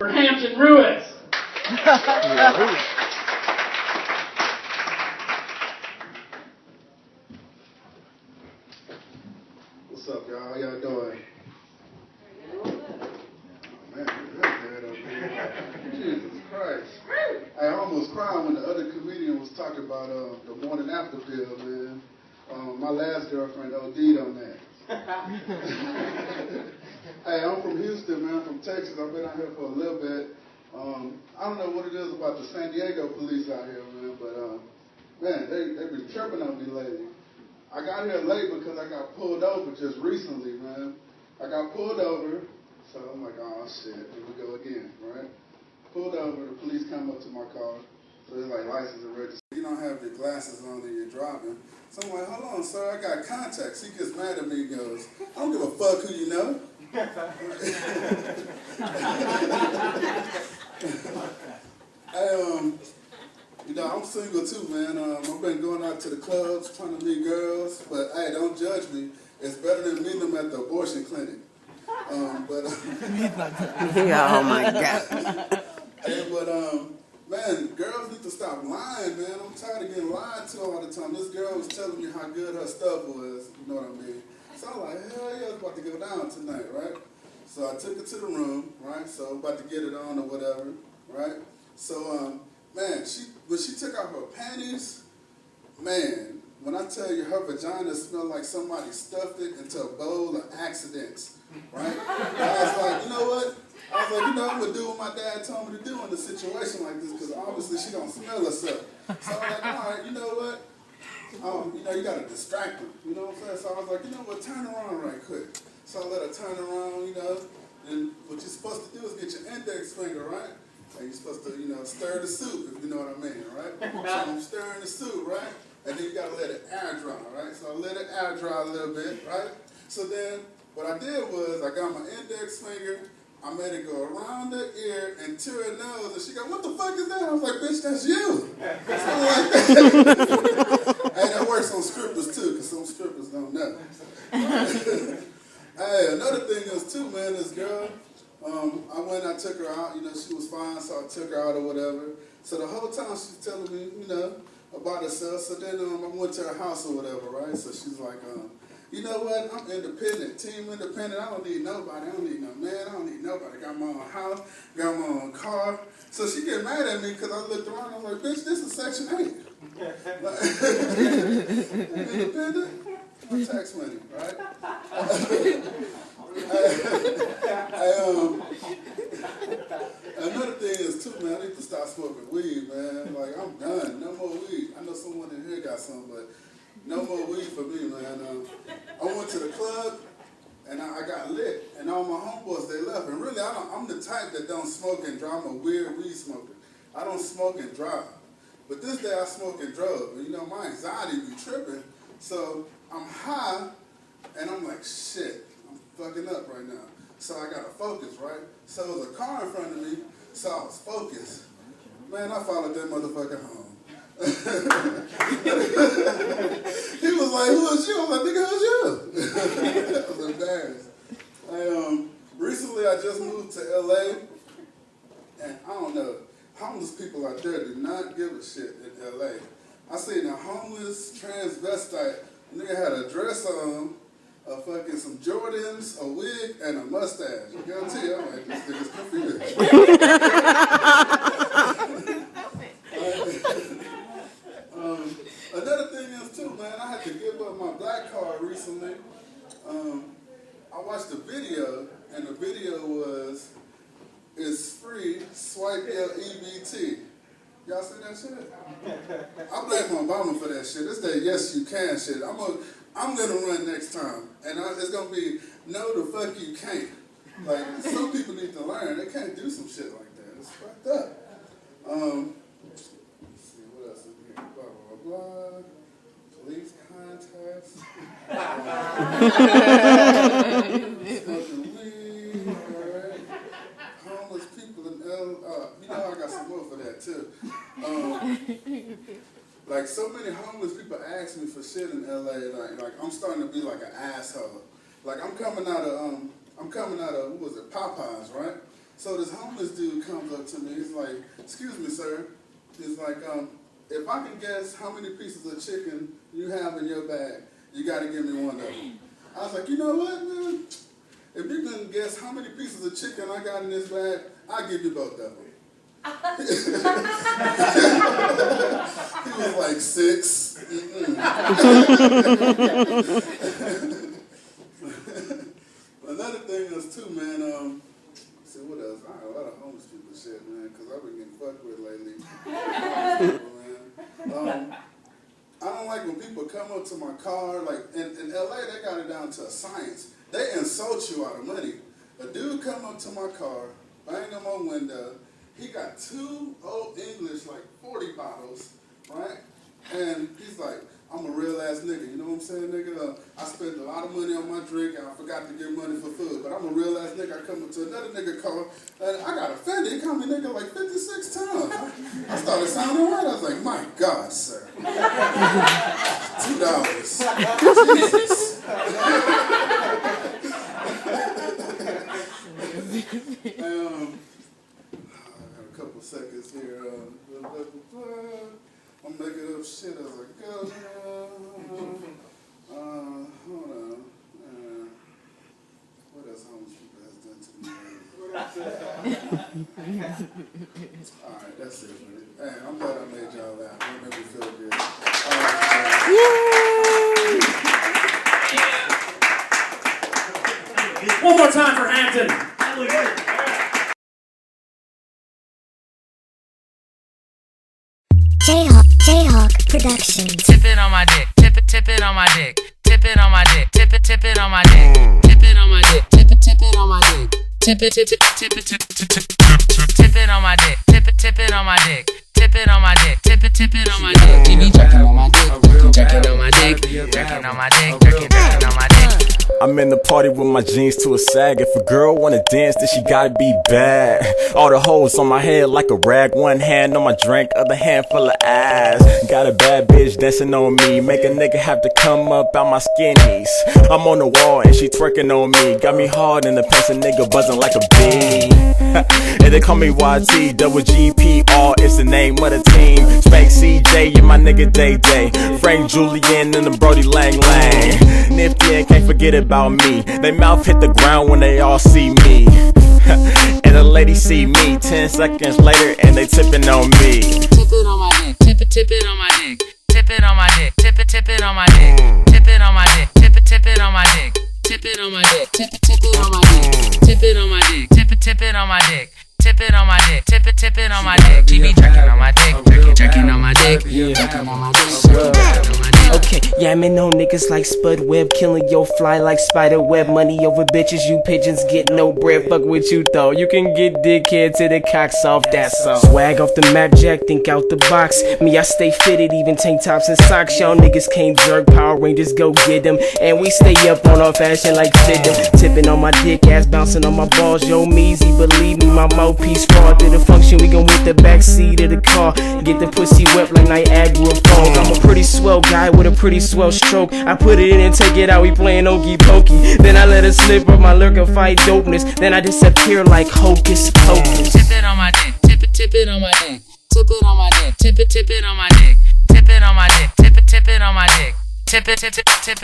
Hampton Ruiz. What's up, y'all? How y'all doing? Man, good up here. Jesus Christ. I almost cried when the other comedian was talking about the morning after pill, man. My last girlfriend OD'd on that. Hey, I'm from Houston, man, from Texas. I've been out here for a little bit. I don't know what it is about the San Diego police out here, man, but, man, they been tripping on me lately. I got here late because I got pulled over just recently, man. I got pulled over, so I'm like, oh, shit, here we go again, right? Pulled over, the police come up to my car, so it's like license and registration. You don't have your glasses on and you're driving. So I'm like, hold on, sir, I got contacts. He gets mad at me and goes, I don't give a fuck who you know. You know, I'm single too, man. I've been going out to the clubs, trying to meet girls, but hey, don't judge me. It's better than meeting them at the abortion clinic. Yeah, oh my God. Hey, but man, girls need to stop lying, man. I'm tired of getting lied to all the time. This girl was telling me how good her stuff was, you know what I mean? So I'm like, hell yeah, it's about to go down tonight, right? So I took her to the room, right? So I'm about to get it on or whatever, right? So, man, when she took out her panties, man, when I tell you her vagina smelled like somebody stuffed it into a bowl of accidents, right? I was like, you know what? I was like, you know, I'm going to do what my dad told me to do in a situation like this, because obviously she don't smell herself. So I was like, all right, you know what? You know, you got to distract her, you know what I'm saying? So I was like, you know what, turn around right quick. So I let her turn around, you know, and what you're supposed to do is get your index finger, right? And you're supposed to, you know, stir the soup, if you know what I mean, right? So I'm stirring the soup, right? And then you got to let it air dry, right? So I let it air dry a little bit, right? So then what I did was I got my index finger, I made it go around her ear and to her nose, and she go, what the fuck is that? I was like, bitch, that's you. So like, hey, that works on strippers too, because some strippers don't know. Hey, another thing is too, man, this girl, I took her out, you know, she was fine, so I took her out or whatever. So the whole time she's telling me, you know, about herself. So then I went to her house or whatever, right? So she's like, you know what, I'm independent, team independent, I don't need nobody, I don't need no man, I don't need nobody. Got my own house, got my own car. So she get mad at me because I looked around, I was like, bitch, this is Section 8. Like, independent? My tax money, right? Another thing is too, man, I need to stop smoking weed, man. Like, I'm done. No more weed. I know someone in here got some, but no more weed for me, man. I went to the club and I got lit, and all my homeboys, they left. And really, I'm the type that don't smoke and drive. I'm a weird weed smoker. I don't smoke and drive. But this day I smoke and drove. And you know, my anxiety be tripping. So I'm high, and I'm like, shit, I'm fucking up right now. So I got to focus, right? So there was a car in front of me, so I was focused. Man, I followed that motherfucker home. He was like, who is you? I was like, nigga, who's you? I was embarrassed. Recently I just moved to LA, and I don't know, homeless people out there do not give a shit in LA. I seen a homeless transvestite, nigga had a dress on, fucking some Jordans, a wig, and a mustache. I guarantee you, I'm like, this nigga's confused. Another thing is too, man, I had to give up my black card recently. I watched a video, and the video was, it's free, swipe LEBT. Y'all see that shit? I blame Obama for that shit. It's that yes you can shit. I'm gonna run next time, and it's gonna be no the fuck you can't. Like, some people need to learn. They can't do some shit like that. It's fucked up. Let's see what else is here. Blah blah blah. Police contacts. Smoking weed. All right. Homeless people in you know I got some more for that too. Like, so many homeless people ask me for shit in LA. Like I'm starting to be like an asshole. Like I'm coming out of what was it, Popeyes, right? So this homeless dude comes up to me. He's like, "Excuse me, sir." He's like, "If I can guess how many pieces of chicken you have in your bag, you got to give me one of them." I was like, "You know what, man? If you can guess how many pieces of chicken I got in this bag, I'll give you both of them." He was like 6. Another thing is too, man. See what else? I got a lot of homeless people shit, man, because I've been getting fucked with lately. I don't like when people come up to my car, like in LA, they got it down to a science. They insult you out of money. A dude come up to my car, bang on my window. He got 2 Old English, like 40 bottles, right? And he's like, "I'm a real ass nigga." You know what I'm saying, nigga? I spent a lot of money on my drink and I forgot to give money for food. But I'm a real ass nigga. I come up to another nigga car and I got offended. He called me nigga like 56 times. I started sounding right. I was like, "My God, sir. $2. Jesus." Couple seconds here. I'm making up shit as I go. Hold on. What else homeless people has done to me? Alright, that's it. Hey, I'm glad I made y'all laugh. That made me feel good. One more time for Hampton. Jayhawk Productions. Tip it on my dick, tip it on my dick, tip it on my dick, tip it on my dick, tip it on my dick, tip it on my dick, tip it on my dick, tip it on my dick, tip it on my dick, tip it on my dick. Keep me jerking on my dick, jerking on my dick, jerking on my dick, jerking on my dick. I'm in the party with my jeans to a sag. If a girl wanna dance, then she gotta be bad. All the hoes on my head like a rag. One hand on my drink, other hand full of ass. Got a bad bitch dancing on me, make a nigga have to come up out my skinnies. I'm on the wall and she twerking on me. Got me hard in the pants, a nigga buzzing like a bee. And they call me YT, double GPR, it's the name of the team. Spank CJ and my nigga Day Day, Frank Julian and the Brody Lang Lang. Nifty and can't forget about me. They mouth hit the ground when they all see me. And the ladies see me 10 seconds later and they tipping on me. Tip it on my dick, tip it on my dick, tip it on my dick, tip it on my dick, tip it on my dick, tip it on my dick, tip it on my dick, tip it on my dick, tip it on my dick, tip it on my dick. Tip it on my dick, tip it on my dick. GB jerking on my dick, jerking on my dick, jerking on my dick, jerking on my dick. Okay, yamming on niggas like Spud Webb, killing your fly like spider web. Money over bitches, you pigeons get no bread. Fuck what you thought, you can get dickhead to the cocks off, that's all. Swag off the map, Jack, think out the box. Me, I stay fitted, even tank tops and socks. Y'all niggas can't jerk, Power Rangers go get them. And we stay up on our fashion like fit them. Tipping on my dick, ass bouncing on my balls. Yo, Meezy, believe me, my mouthpiece fraud. To the function, we gon' hit the backseat of the car. Get the pussy wet like Niagara Falls. I'm a pretty swell guy with a pretty swell stroke. I put it in and take it out, we playing okey pokey. Then I let it slip up my lurker fight dopeness. Then I disappear like hocus pocus. Tip it on my dick, tip it on my dick, tip it on my dick, tip it on my dick, tip it on my dick, tip it on my dick, tip it on my dick, tip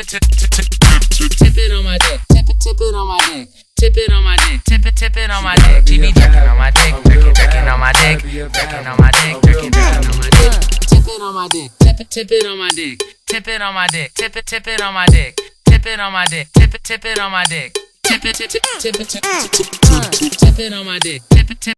it on my dick, tip it on my dick, tip it on my dick. GB jerking on my dick, jerking on my dick, jerking on my dick, jerking on my dick. Tip it on my dick, tip it on my dick, tip it on my dick, tip it on my dick, tip it on my dick, tip it on my dick, tip it on my dick, tip it on my dick, tip it.